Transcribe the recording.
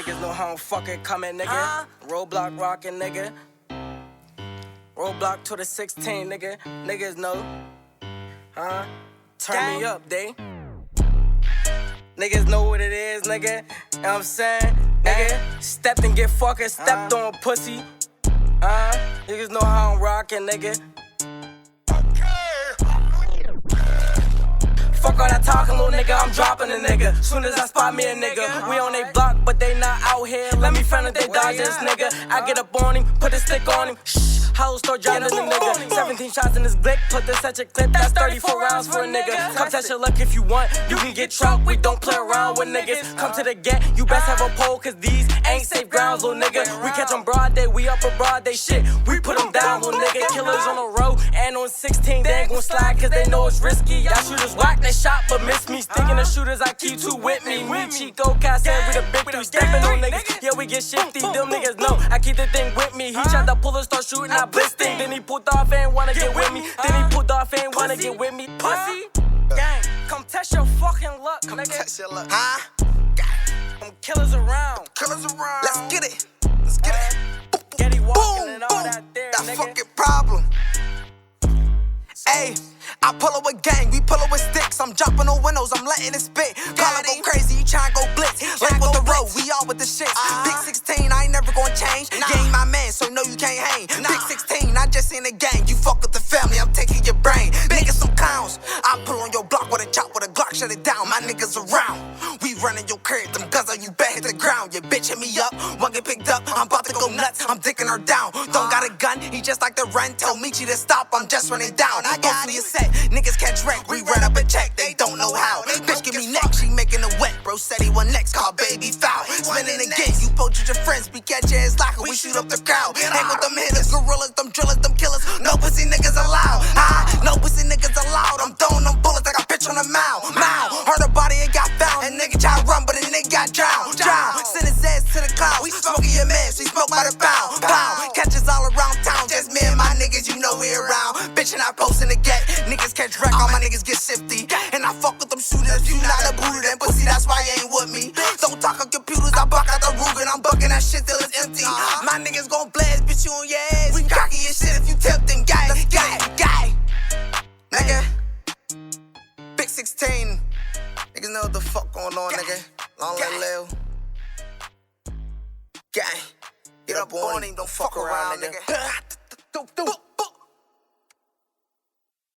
niggas know how I'm fucking coming, nigga. Roadblock rockin', nigga. Roadblock to the 16, nigga. Niggas know. Turn me up, they. Niggas know what it is, nigga. You know what I'm saying? Nigga, stepped and get fucking stepped on, pussy. Niggas know how I'm rockin', nigga. Fuck all that talking, little nigga, I'm dropping a nigga. Soon as I spot me a nigga, we on they block, but they not out here. Let me friend if they dodge this nigga. I get up on him, put a stick on him. Hoes start driving the nigga. 17 shots in this blick, put this such a clip. That's 34 rounds for a nigga. Come test your luck if you want, you can get truck. We don't play around with niggas. Come to the get, you best have a pole, cause these ain't safe grounds, little nigga. We catch them broad day, we up abroad, they shit. We put them down, little nigga. Killers on the road and on 16, they ain't gon' slide cause they know it's risky. Y'all shooters whack, they shot but miss me. Sticking the shooters, I keep two with me. Me, Chico, Cassette, we the big three. Stepping on niggas, yeah, we get shifty. Them niggas know I keep the thing with me. He tried to pull and start shooting, I blitzed him. Then he pulled off and wanna get with me. Then he pulled off and wanna get with me. Pussy, gang, come test your fucking luck, Come test your luck. Them killers around. Killers around. Let's get it. Let's get it. Getty walking Boom, and all boom. that there, That nigga. fucking problem. Ayy, I pull up with gang, we pull up with sticks. I'm dropping on windows, I'm letting it spit. Call it go crazy, you tryna go blitz. Like with the road, we all with the shits. Big 16, I ain't never gonna change. You ain't my man, so no, you can't hang. Big 16, I just in the gang. You fuck with the family, I'm taking your brain. Niggas some clowns. I pull on your block with a chop, with a Glock, shut it down. My niggas around. We running your crib, them guns on you bet hit the ground. Your bitch hit me up, one get picked up. I'm about to go nuts, I'm dicking her down. Don't got a gun, he just like to run. Tell Michi to stop, I'm just running down. I go through your set, niggas catch wreck. We run up a check, they don't know how. Bitch give me neck, she making it wet. Bro said he want next, call baby foul. Spinning again, you poach with your friends, be catch your ass locker. We shoot up the crowd. Hang with them hitters, gorillas, them drillers, them killers. No pussy niggas allowed. No pussy niggas allowed. I'm throwing them bullets like a bitch on the mouth. Heard a body and got found. And nigga try to run, but a nigga got drowned. Send his ass to the cloud. We smoking your mess, we smoke by the pound. Catches all around town. Just me and my niggas, you know we around. Bitch and I post in the gate. Niggas catch wreck, all my niggas get shifty. And I fuck with them shooters. You not a booty, then pussy, that's why you ain't with me. Don't talk on computers, I buck out the Ruger. I'm bucking that shit till it's empty. My niggas gon' blast, bitch, you on your ass. We cocking your shit if you tip them, guy. Nigga. Big 16. Niggas know what the fuck going on, nigga. Long live. Gang. Get up on him, don't fuck around, nigga.